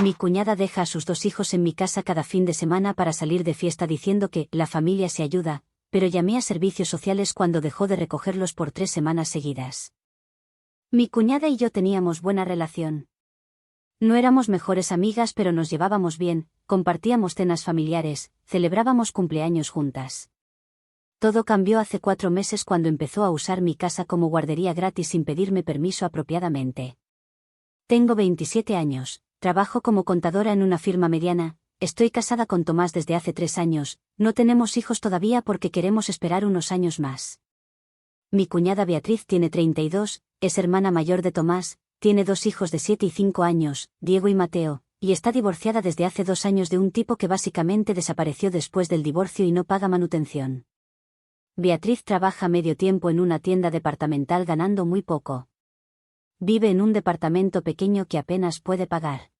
Mi cuñada deja a sus 2 hijos en mi casa cada fin de semana para salir de fiesta diciendo que la familia se ayuda, pero llamé a servicios sociales cuando dejó de recogerlos por 3 semanas seguidas. Mi cuñada y yo teníamos buena relación. No éramos mejores amigas, pero nos llevábamos bien, compartíamos cenas familiares, celebrábamos cumpleaños juntas. Todo cambió hace 4 meses cuando empezó a usar mi casa como guardería gratis sin pedirme permiso apropiadamente. Tengo 27 años, trabajo como contadora en una firma mediana, estoy casada con Tomás desde hace 3 años, no tenemos hijos todavía porque queremos esperar unos años más. Mi cuñada Beatriz tiene 32, es hermana mayor de Tomás, tiene 2 hijos de 7 y 5 años, Diego y Mateo, y está divorciada desde hace 2 años de un tipo que básicamente desapareció después del divorcio y no paga manutención. Beatriz trabaja medio tiempo en una tienda departamental ganando muy poco. Vive en un departamento pequeño que apenas puede pagar.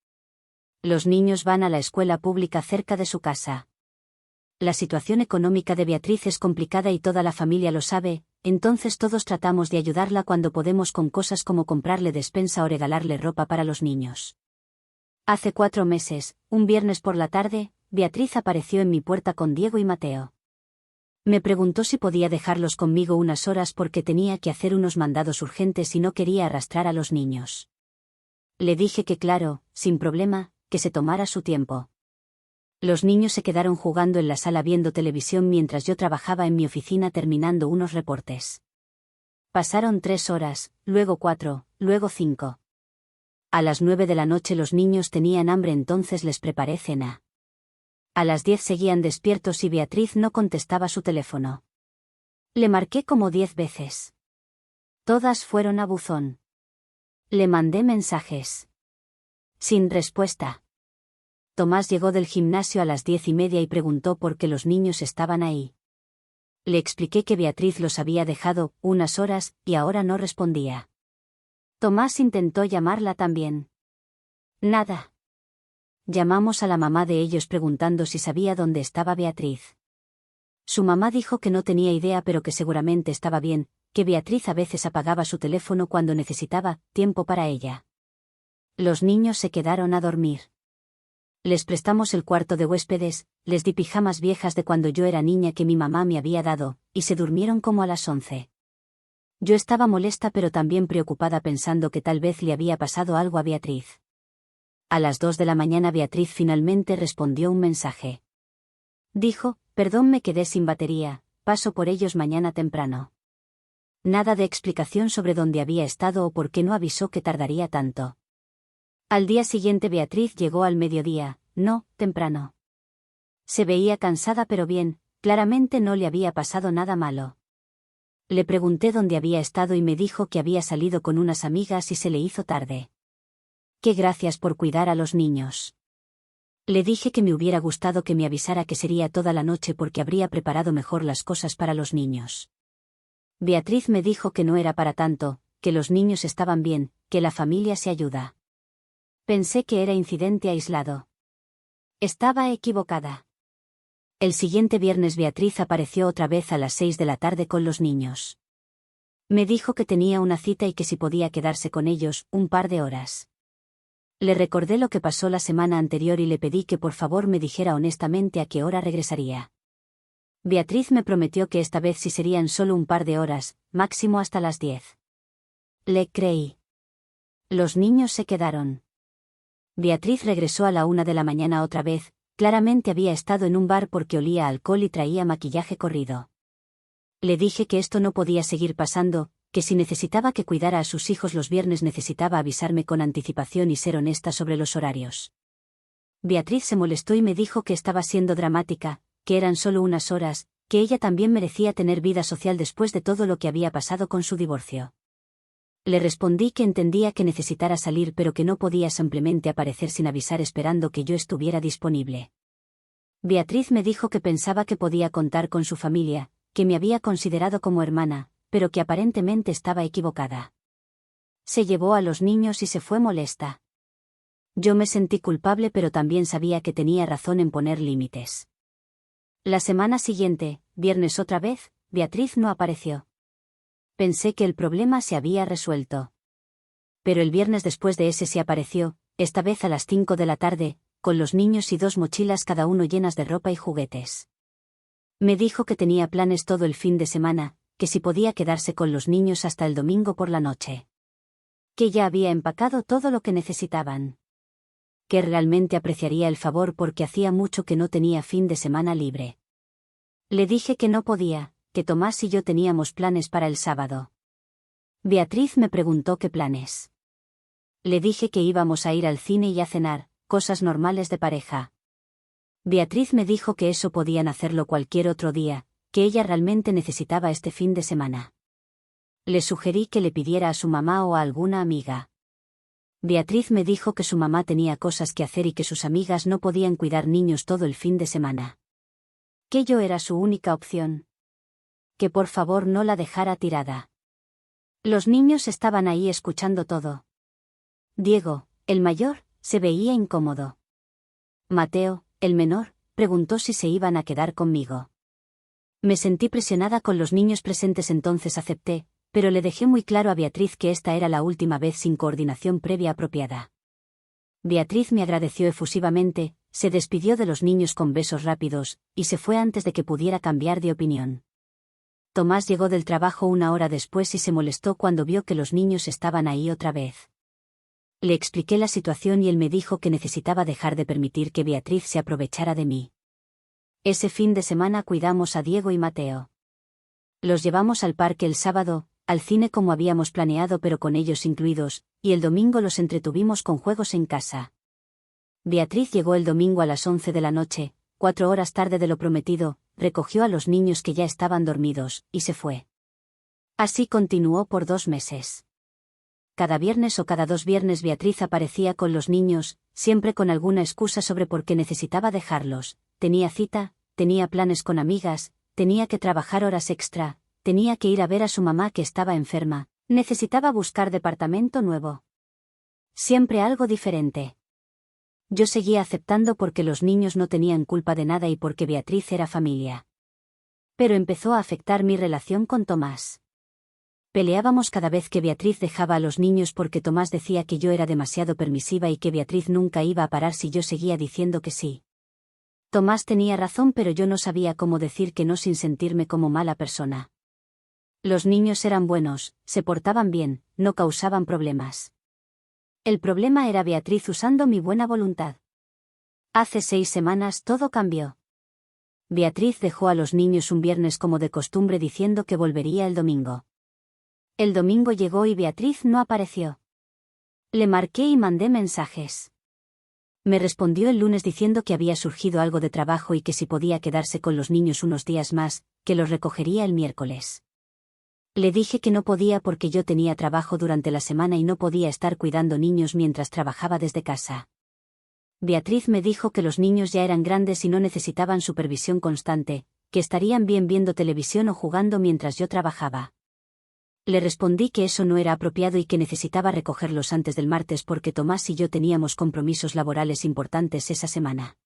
Los niños van a la escuela pública cerca de su casa. La situación económica de Beatriz es complicada y toda la familia lo sabe, entonces todos tratamos de ayudarla cuando podemos con cosas como comprarle despensa o regalarle ropa para los niños. Hace 4 meses, un viernes por la tarde, Beatriz apareció en mi puerta con Diego y Mateo. Me preguntó si podía dejarlos conmigo unas horas porque tenía que hacer unos mandados urgentes y no quería arrastrar a los niños. Le dije que claro, sin problema, que se tomara su tiempo. Los niños se quedaron jugando en la sala viendo televisión mientras yo trabajaba en mi oficina terminando unos reportes. Pasaron 3 horas, luego 4, luego 5. A las 9 de la noche los niños tenían hambre, entonces les preparé cena. A las 10 seguían despiertos y Beatriz no contestaba su teléfono. Le marqué como 10 veces. Todas fueron a buzón. Le mandé mensajes. Sin respuesta. Tomás llegó del gimnasio a las 10:30 y preguntó por qué los niños estaban ahí. Le expliqué que Beatriz los había dejado unas horas y ahora no respondía. Tomás intentó llamarla también. Nada. Llamamos a la mamá de ellos preguntando si sabía dónde estaba Beatriz. Su mamá dijo que no tenía idea pero que seguramente estaba bien, que Beatriz a veces apagaba su teléfono cuando necesitaba tiempo para ella. Los niños se quedaron a dormir. Les prestamos el cuarto de huéspedes, les di pijamas viejas de cuando yo era niña que mi mamá me había dado, y se durmieron como a las 11. Yo estaba molesta pero también preocupada pensando que tal vez le había pasado algo a Beatriz. A las 2 de la mañana Beatriz finalmente respondió un mensaje. Dijo, perdón, me quedé sin batería, paso por ellos mañana temprano. Nada de explicación sobre dónde había estado o por qué no avisó que tardaría tanto. Al día siguiente Beatriz llegó al mediodía, no, temprano. Se veía cansada pero bien, claramente no le había pasado nada malo. Le pregunté dónde había estado y me dijo que había salido con unas amigas y se le hizo tarde. Que gracias por cuidar a los niños. Le dije que me hubiera gustado que me avisara que sería toda la noche porque habría preparado mejor las cosas para los niños. Beatriz me dijo que no era para tanto, que los niños estaban bien, que la familia se ayuda. Pensé que era incidente aislado. Estaba equivocada. El siguiente viernes Beatriz apareció otra vez a las 6 de la tarde con los niños. Me dijo que tenía una cita y que si podía quedarse con ellos un par de horas. Le recordé lo que pasó la semana anterior y le pedí que por favor me dijera honestamente a qué hora regresaría. Beatriz me prometió que esta vez sí serían solo un par de horas, máximo hasta las 10. Le creí. Los niños se quedaron. Beatriz regresó a la 1 de la mañana otra vez, claramente había estado en un bar porque olía a alcohol y traía maquillaje corrido. Le dije que esto no podía seguir pasando, que si necesitaba que cuidara a sus hijos los viernes necesitaba avisarme con anticipación y ser honesta sobre los horarios. Beatriz se molestó y me dijo que estaba siendo dramática, que eran solo unas horas, que ella también merecía tener vida social después de todo lo que había pasado con su divorcio. Le respondí que entendía que necesitara salir pero que no podía simplemente aparecer sin avisar esperando que yo estuviera disponible. Beatriz me dijo que pensaba que podía contar con su familia, que me había considerado como hermana, pero que aparentemente estaba equivocada. Se llevó a los niños y se fue molesta. Yo me sentí culpable pero también sabía que tenía razón en poner límites. La semana siguiente, viernes otra vez, Beatriz no apareció. Pensé que el problema se había resuelto. Pero el viernes después de ese sí apareció, esta vez a las 5 de la tarde, con los niños y 2 mochilas cada uno llenas de ropa y juguetes. Me dijo que tenía planes todo el fin de semana, que si podía quedarse con los niños hasta el domingo por la noche. Que ya había empacado todo lo que necesitaban. Que realmente apreciaría el favor porque hacía mucho que no tenía fin de semana libre. Le dije que no podía, que Tomás y yo teníamos planes para el sábado. Beatriz me preguntó qué planes. Le dije que íbamos a ir al cine y a cenar, cosas normales de pareja. Beatriz me dijo que eso podían hacerlo cualquier otro día, que ella realmente necesitaba este fin de semana. Le sugerí que le pidiera a su mamá o a alguna amiga. Beatriz me dijo que su mamá tenía cosas que hacer y que sus amigas no podían cuidar niños todo el fin de semana. Que yo era su única opción. Que por favor no la dejara tirada. Los niños estaban ahí escuchando todo. Diego, el mayor, se veía incómodo. Mateo, el menor, preguntó si se iban a quedar conmigo. Me sentí presionada con los niños presentes, entonces acepté, pero le dejé muy claro a Beatriz que esta era la última vez sin coordinación previa apropiada. Beatriz me agradeció efusivamente, se despidió de los niños con besos rápidos, y se fue antes de que pudiera cambiar de opinión. Tomás llegó del trabajo 1 hora después y se molestó cuando vio que los niños estaban ahí otra vez. Le expliqué la situación y él me dijo que necesitaba dejar de permitir que Beatriz se aprovechara de mí. Ese fin de semana cuidamos a Diego y Mateo. Los llevamos al parque el sábado, al cine como habíamos planeado pero con ellos incluidos, y el domingo los entretuvimos con juegos en casa. Beatriz llegó el domingo a las 11 de la noche, 4 horas tarde de lo prometido, recogió a los niños que ya estaban dormidos, y se fue. Así continuó por 2 meses. Cada viernes o cada 2 viernes Beatriz aparecía con los niños, siempre con alguna excusa sobre por qué necesitaba dejarlos, tenía cita, tenía planes con amigas, tenía que trabajar horas extra, tenía que ir a ver a su mamá que estaba enferma, necesitaba buscar departamento nuevo. Siempre algo diferente. Yo seguía aceptando porque los niños no tenían culpa de nada y porque Beatriz era familia. Pero empezó a afectar mi relación con Tomás. Peleábamos cada vez que Beatriz dejaba a los niños porque Tomás decía que yo era demasiado permisiva y que Beatriz nunca iba a parar si yo seguía diciendo que sí. Tomás tenía razón pero yo no sabía cómo decir que no sin sentirme como mala persona. Los niños eran buenos, se portaban bien, no causaban problemas. El problema era Beatriz usando mi buena voluntad. Hace 6 semanas todo cambió. Beatriz dejó a los niños un viernes como de costumbre diciendo que volvería el domingo. El domingo llegó y Beatriz no apareció. Le marqué y mandé mensajes. Me respondió el lunes diciendo que había surgido algo de trabajo y que si podía quedarse con los niños unos días más, que los recogería el miércoles. Le dije que no podía porque yo tenía trabajo durante la semana y no podía estar cuidando niños mientras trabajaba desde casa. Beatriz me dijo que los niños ya eran grandes y no necesitaban supervisión constante, que estarían bien viendo televisión o jugando mientras yo trabajaba. Le respondí que eso no era apropiado y que necesitaba recogerlos antes del martes porque Tomás y yo teníamos compromisos laborales importantes esa semana.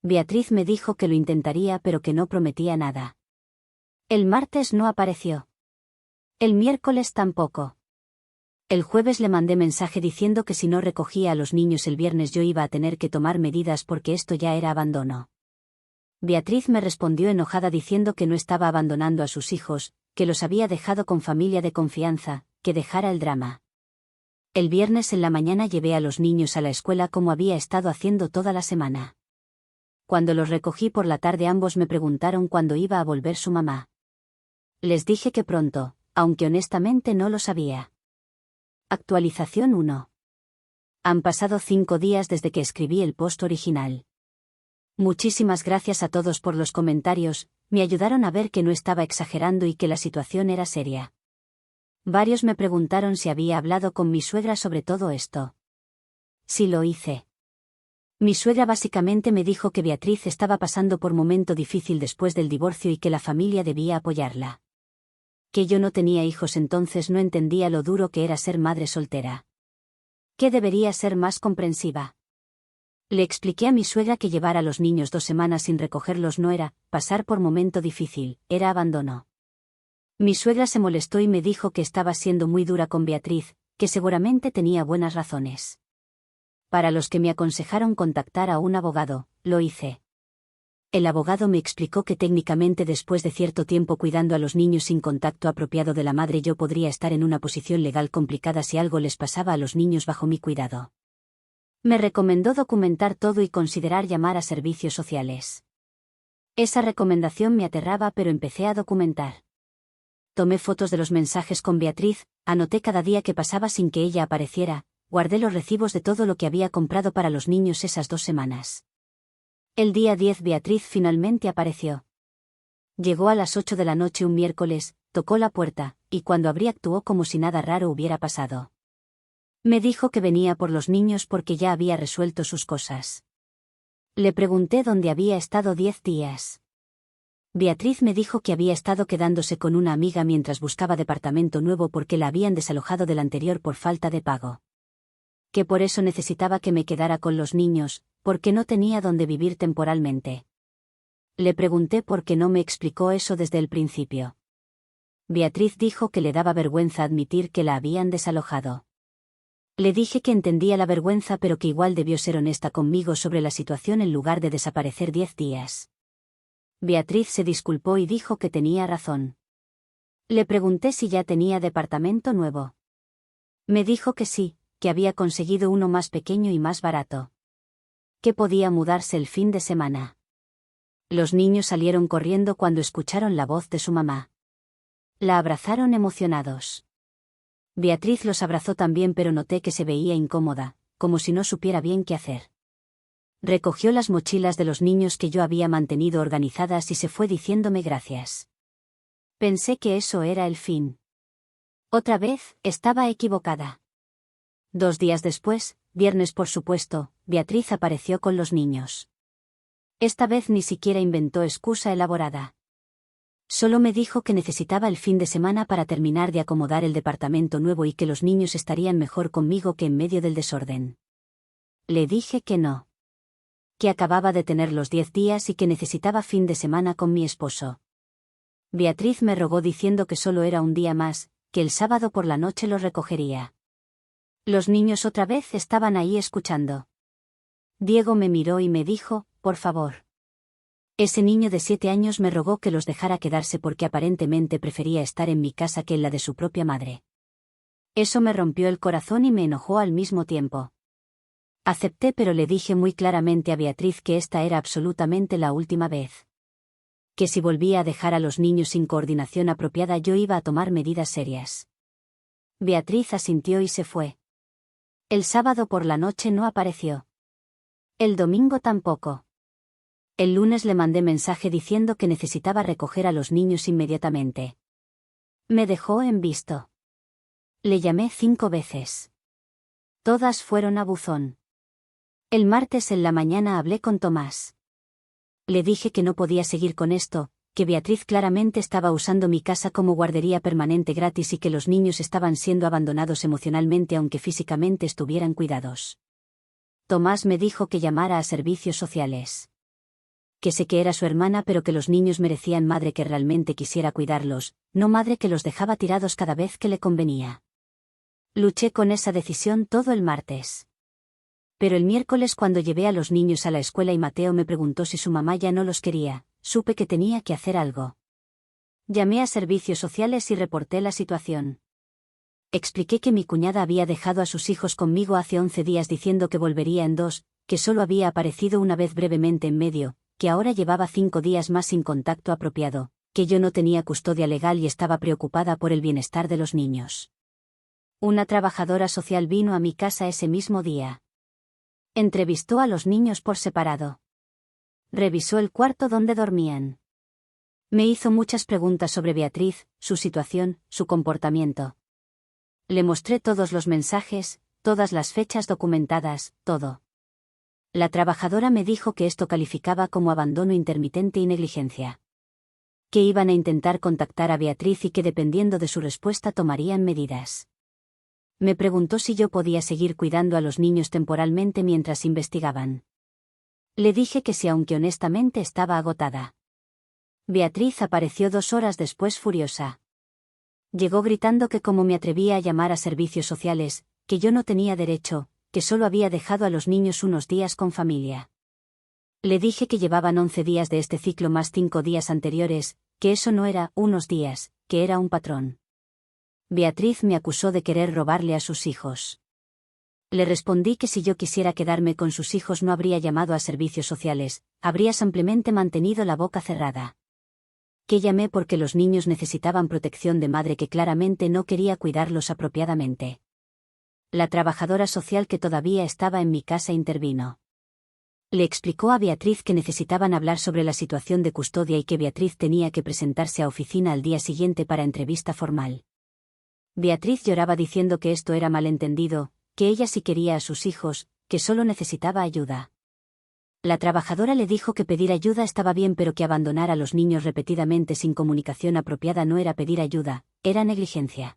Beatriz me dijo que lo intentaría pero que no prometía nada. El martes no apareció. El miércoles tampoco. El jueves le mandé mensaje diciendo que si no recogía a los niños el viernes yo iba a tener que tomar medidas porque esto ya era abandono. Beatriz me respondió enojada diciendo que no estaba abandonando a sus hijos, que los había dejado con familia de confianza, que dejara el drama. El viernes en la mañana llevé a los niños a la escuela como había estado haciendo toda la semana. Cuando los recogí por la tarde ambos me preguntaron cuándo iba a volver su mamá. Les dije que pronto, aunque honestamente no lo sabía. Actualización 1. Han pasado 5 días desde que escribí el post original. Muchísimas gracias a todos por los comentarios, me ayudaron a ver que no estaba exagerando y que la situación era seria. Varios me preguntaron si había hablado con mi suegra sobre todo esto. Sí lo hice. Mi suegra básicamente me dijo que Beatriz estaba pasando por momento difícil después del divorcio y que la familia debía apoyarla. Que yo no tenía hijos entonces no entendía lo duro que era ser madre soltera. Que debería ser más comprensiva. Le expliqué a mi suegra que llevar a los niños 2 semanas sin recogerlos no era pasar por momento difícil, era abandono. Mi suegra se molestó y me dijo que estaba siendo muy dura con Beatriz, que seguramente tenía buenas razones. Para los que me aconsejaron contactar a un abogado, lo hice. El abogado me explicó que técnicamente después de cierto tiempo cuidando a los niños sin contacto apropiado de la madre yo podría estar en una posición legal complicada si algo les pasaba a los niños bajo mi cuidado. Me recomendó documentar todo y considerar llamar a servicios sociales. Esa recomendación me aterraba, pero empecé a documentar. Tomé fotos de los mensajes con Beatriz, anoté cada día que pasaba sin que ella apareciera, guardé los recibos de todo lo que había comprado para los niños esas 2 semanas. El día 10 Beatriz finalmente apareció. Llegó a las 8 de la noche un miércoles, tocó la puerta, y cuando abrí actuó como si nada raro hubiera pasado. Me dijo que venía por los niños porque ya había resuelto sus cosas. Le pregunté dónde había estado 10 días. Beatriz me dijo que había estado quedándose con una amiga mientras buscaba departamento nuevo porque la habían desalojado del anterior por falta de pago. Que por eso necesitaba que me quedara con los niños, porque no tenía dónde vivir temporalmente. Le pregunté por qué no me explicó eso desde el principio. Beatriz dijo que le daba vergüenza admitir que la habían desalojado. Le dije que entendía la vergüenza pero que igual debió ser honesta conmigo sobre la situación en lugar de desaparecer 10 días. Beatriz se disculpó y dijo que tenía razón. Le pregunté si ya tenía departamento nuevo. Me dijo que sí, que había conseguido uno más pequeño y más barato. Que podía mudarse el fin de semana. Los niños salieron corriendo cuando escucharon la voz de su mamá. La abrazaron emocionados. Beatriz los abrazó también, pero noté que se veía incómoda, como si no supiera bien qué hacer. Recogió las mochilas de los niños que yo había mantenido organizadas y se fue diciéndome gracias. Pensé que eso era el fin. Otra vez, estaba equivocada. 2 días después, viernes por supuesto, Beatriz apareció con los niños. Esta vez ni siquiera inventó excusa elaborada. Solo me dijo que necesitaba el fin de semana para terminar de acomodar el departamento nuevo y que los niños estarían mejor conmigo que en medio del desorden. Le dije que no. Que acababa de tener los 10 días y que necesitaba fin de semana con mi esposo. Beatriz me rogó diciendo que solo era un día más, que el sábado por la noche los recogería. Los niños otra vez estaban ahí escuchando. Diego me miró y me dijo, por favor. Ese niño de 7 años me rogó que los dejara quedarse porque aparentemente prefería estar en mi casa que en la de su propia madre. Eso me rompió el corazón y me enojó al mismo tiempo. Acepté, pero le dije muy claramente a Beatriz que esta era absolutamente la última vez. Que si volvía a dejar a los niños sin coordinación apropiada yo iba a tomar medidas serias. Beatriz asintió y se fue. El sábado por la noche no apareció. El domingo tampoco. El lunes le mandé mensaje diciendo que necesitaba recoger a los niños inmediatamente. Me dejó en visto. Le llamé 5 veces. Todas fueron a buzón. El martes en la mañana hablé con Tomás. Le dije que no podía seguir con esto, que Beatriz claramente estaba usando mi casa como guardería permanente gratis y que los niños estaban siendo abandonados emocionalmente aunque físicamente estuvieran cuidados. Tomás me dijo que llamara a servicios sociales. Que sé que era su hermana pero que los niños merecían madre que realmente quisiera cuidarlos, no madre que los dejaba tirados cada vez que le convenía. Luché con esa decisión todo el martes. Pero el miércoles cuando llevé a los niños a la escuela y Mateo me preguntó si su mamá ya no los quería, supe que tenía que hacer algo. Llamé a servicios sociales y reporté la situación. Expliqué que mi cuñada había dejado a sus hijos conmigo hace 11 días diciendo que volvería en 2, que solo había aparecido una vez brevemente en medio, que ahora llevaba 5 días más sin contacto apropiado, que yo no tenía custodia legal y estaba preocupada por el bienestar de los niños. Una trabajadora social vino a mi casa ese mismo día. Entrevistó a los niños por separado. Revisó el cuarto donde dormían. Me hizo muchas preguntas sobre Beatriz, su situación, su comportamiento. Le mostré todos los mensajes, todas las fechas documentadas, todo. La trabajadora me dijo que esto calificaba como abandono intermitente y negligencia. Que iban a intentar contactar a Beatriz y que dependiendo de su respuesta tomarían medidas. Me preguntó si yo podía seguir cuidando a los niños temporalmente mientras investigaban. Le dije que sí, aunque honestamente estaba agotada. Beatriz apareció 2 horas después furiosa. Llegó gritando que como me atrevía a llamar a servicios sociales, que yo no tenía derecho, que solo había dejado a los niños unos días con familia. Le dije que llevaban 11 días de este ciclo más 5 días anteriores, que eso no era unos días, que era un patrón. Beatriz me acusó de querer robarle a sus hijos. Le respondí que si yo quisiera quedarme con sus hijos no habría llamado a servicios sociales, habría simplemente mantenido la boca cerrada. Que llamé porque los niños necesitaban protección de madre que claramente no quería cuidarlos apropiadamente. La trabajadora social que todavía estaba en mi casa intervino. Le explicó a Beatriz que necesitaban hablar sobre la situación de custodia y que Beatriz tenía que presentarse a oficina al día siguiente para entrevista formal. Beatriz lloraba diciendo que esto era malentendido, que ella sí quería a sus hijos, que solo necesitaba ayuda. La trabajadora le dijo que pedir ayuda estaba bien pero que abandonar a los niños repetidamente sin comunicación apropiada no era pedir ayuda, era negligencia.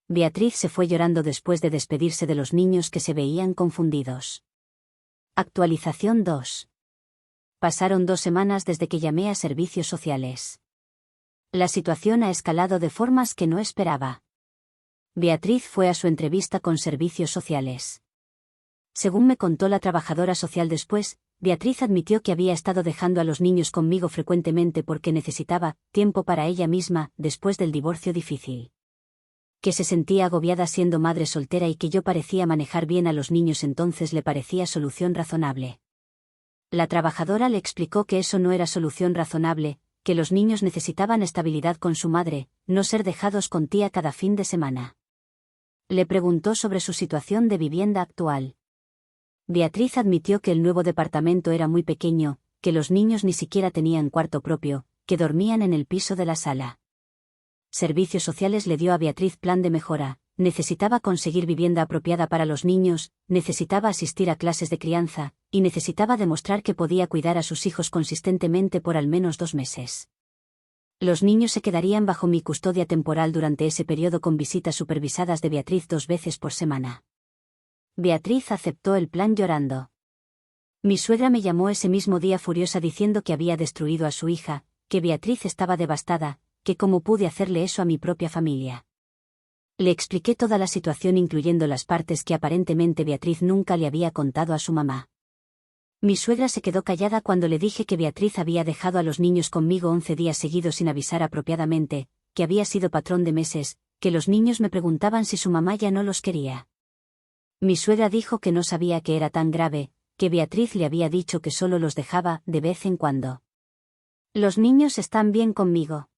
Beatriz se fue llorando después de despedirse de los niños que se veían confundidos. Actualización 2. Pasaron 2 semanas desde que llamé a servicios sociales. La situación ha escalado de formas que no esperaba. Beatriz fue a su entrevista con servicios sociales. Según me contó la trabajadora social después, Beatriz admitió que había estado dejando a los niños conmigo frecuentemente porque necesitaba tiempo para ella misma después del divorcio difícil. Que se sentía agobiada siendo madre soltera y que yo parecía manejar bien a los niños, entonces le parecía solución razonable. La trabajadora le explicó que eso no era solución razonable, que los niños necesitaban estabilidad con su madre, no ser dejados con tía cada fin de semana. Le preguntó sobre su situación de vivienda actual. Beatriz admitió que el nuevo departamento era muy pequeño, que los niños ni siquiera tenían cuarto propio, que dormían en el piso de la sala. Servicios Sociales le dio a Beatriz plan de mejora, necesitaba conseguir vivienda apropiada para los niños, necesitaba asistir a clases de crianza, y necesitaba demostrar que podía cuidar a sus hijos consistentemente por al menos 2 meses. Los niños se quedarían bajo mi custodia temporal durante ese periodo con visitas supervisadas de Beatriz 2 veces por semana. Beatriz aceptó el plan llorando. Mi suegra me llamó ese mismo día furiosa diciendo que había destruido a su hija, que Beatriz estaba devastada, que cómo pude hacerle eso a mi propia familia. Le expliqué toda la situación incluyendo las partes que aparentemente Beatriz nunca le había contado a su mamá. Mi suegra se quedó callada cuando le dije que Beatriz había dejado a los niños conmigo 11 días seguidos sin avisar apropiadamente, que había sido patrón de meses, que los niños me preguntaban si su mamá ya no los quería. Mi suegra dijo que no sabía que era tan grave, que Beatriz le había dicho que solo los dejaba de vez en cuando. Los niños están bien conmigo.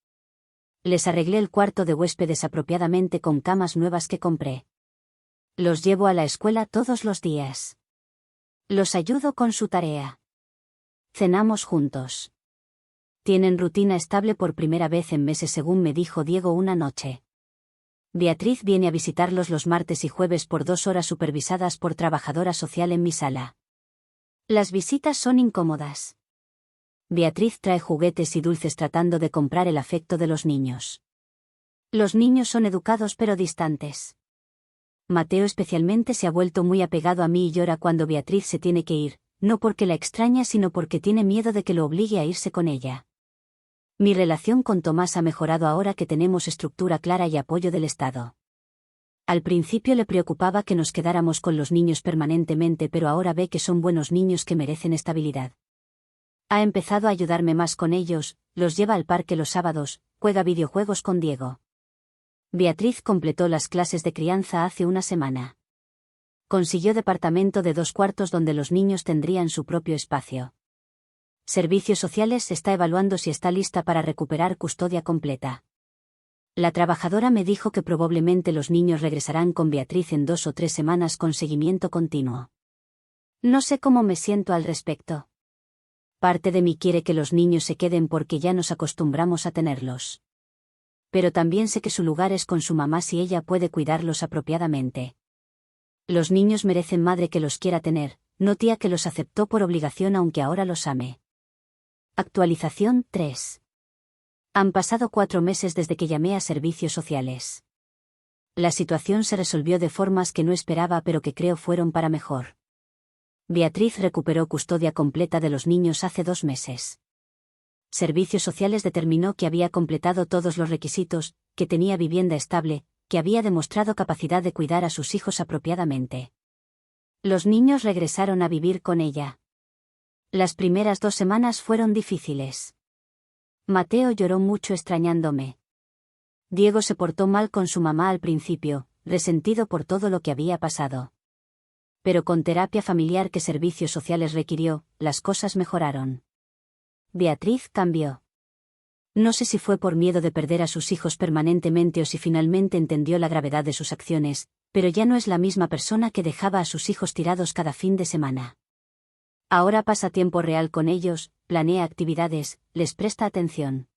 Les arreglé el cuarto de huéspedes apropiadamente con camas nuevas que compré. Los llevo a la escuela todos los días. Los ayudo con su tarea. Cenamos juntos. Tienen rutina estable por primera vez en meses, según me dijo Diego una noche. Beatriz viene a visitarlos los martes y jueves por 2 horas supervisadas por trabajadora social en mi sala. Las visitas son incómodas. Beatriz trae juguetes y dulces tratando de comprar el afecto de los niños. Los niños son educados pero distantes. Mateo especialmente se ha vuelto muy apegado a mí y llora cuando Beatriz se tiene que ir, no porque la extraña sino porque tiene miedo de que lo obligue a irse con ella. Mi relación con Tomás ha mejorado ahora que tenemos estructura clara y apoyo del Estado. Al principio le preocupaba que nos quedáramos con los niños permanentemente, pero ahora ve que son buenos niños que merecen estabilidad. Ha empezado a ayudarme más con ellos, los lleva al parque los sábados, juega videojuegos con Diego. Beatriz completó las clases de crianza hace una semana. Consiguió departamento de 2 cuartos donde los niños tendrían su propio espacio. Servicios Sociales está evaluando si está lista para recuperar custodia completa. La trabajadora me dijo que probablemente los niños regresarán con Beatriz en 2 o 3 semanas con seguimiento continuo. No sé cómo me siento al respecto. Parte de mí quiere que los niños se queden porque ya nos acostumbramos a tenerlos. Pero también sé que su lugar es con su mamá si ella puede cuidarlos apropiadamente. Los niños merecen madre que los quiera tener, no tía que los aceptó por obligación aunque ahora los ame. Actualización 3. Han pasado 4 meses desde que llamé a servicios sociales. La situación se resolvió de formas que no esperaba pero que creo fueron para mejor. Beatriz recuperó custodia completa de los niños hace 2 meses. Servicios Sociales determinó que había completado todos los requisitos, que tenía vivienda estable, que había demostrado capacidad de cuidar a sus hijos apropiadamente. Los niños regresaron a vivir con ella. Las primeras 2 semanas fueron difíciles. Mateo lloró mucho extrañándome. Diego se portó mal con su mamá al principio, resentido por todo lo que había pasado. Pero con terapia familiar que Servicios Sociales requirió, las cosas mejoraron. Beatriz cambió. No sé si fue por miedo de perder a sus hijos permanentemente o si finalmente entendió la gravedad de sus acciones, pero ya no es la misma persona que dejaba a sus hijos tirados cada fin de semana. Ahora pasa tiempo real con ellos, planea actividades, les presta atención.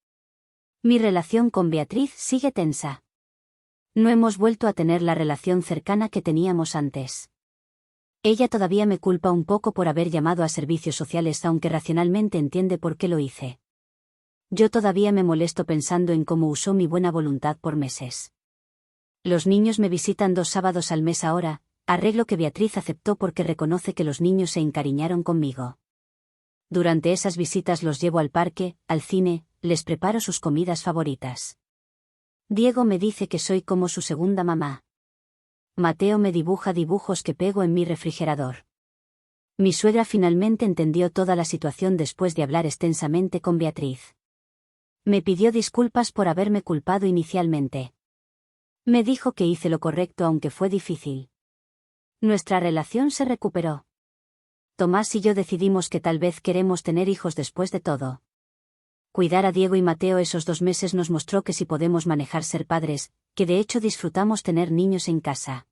Mi relación con Beatriz sigue tensa. No hemos vuelto a tener la relación cercana que teníamos antes. Ella todavía me culpa un poco por haber llamado a Servicios Sociales, aunque racionalmente entiende por qué lo hice. Yo todavía me molesto pensando en cómo usó mi buena voluntad por meses. Los niños me visitan 2 sábados al mes ahora, arreglo que Beatriz aceptó porque reconoce que los niños se encariñaron conmigo. Durante esas visitas los llevo al parque, al cine, les preparo sus comidas favoritas. Diego me dice que soy como su segunda mamá. Mateo me dibuja dibujos que pego en mi refrigerador. Mi suegra finalmente entendió toda la situación después de hablar extensamente con Beatriz. Me pidió disculpas por haberme culpado inicialmente. Me dijo que hice lo correcto aunque fue difícil. Nuestra relación se recuperó. Tomás y yo decidimos que tal vez queremos tener hijos después de todo. Cuidar a Diego y Mateo esos 2 meses nos mostró que sí podemos manejar ser padres, que de hecho disfrutamos tener niños en casa.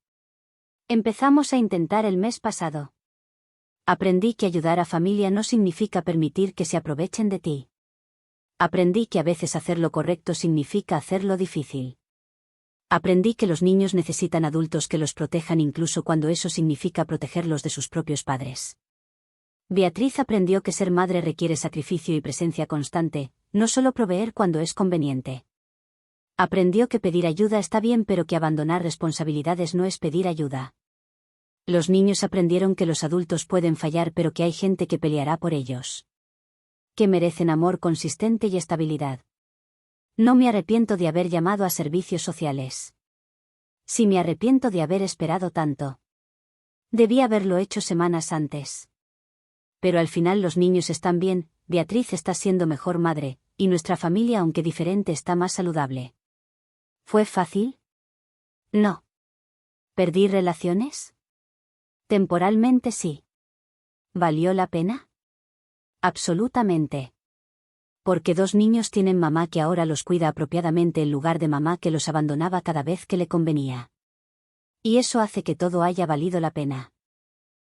Empezamos a intentar el mes pasado. Aprendí que ayudar a familia no significa permitir que se aprovechen de ti. Aprendí que a veces hacer lo correcto significa hacerlo difícil. Aprendí que los niños necesitan adultos que los protejan incluso cuando eso significa protegerlos de sus propios padres. Beatriz aprendió que ser madre requiere sacrificio y presencia constante, no solo proveer cuando es conveniente. Aprendió que pedir ayuda está bien pero que abandonar responsabilidades no es pedir ayuda. Los niños aprendieron que los adultos pueden fallar pero que hay gente que peleará por ellos. Que merecen amor consistente y estabilidad. No me arrepiento de haber llamado a Servicios Sociales. Sí me arrepiento de haber esperado tanto. Debí haberlo hecho semanas antes. Pero al final los niños están bien, Beatriz está siendo mejor madre, y nuestra familia aunque diferente está más saludable. ¿Fue fácil? No. ¿Perdí relaciones? Temporalmente sí. ¿Valió la pena? Absolutamente. Porque 2 niños tienen mamá que ahora los cuida apropiadamente en lugar de mamá que los abandonaba cada vez que le convenía. Y eso hace que todo haya valido la pena.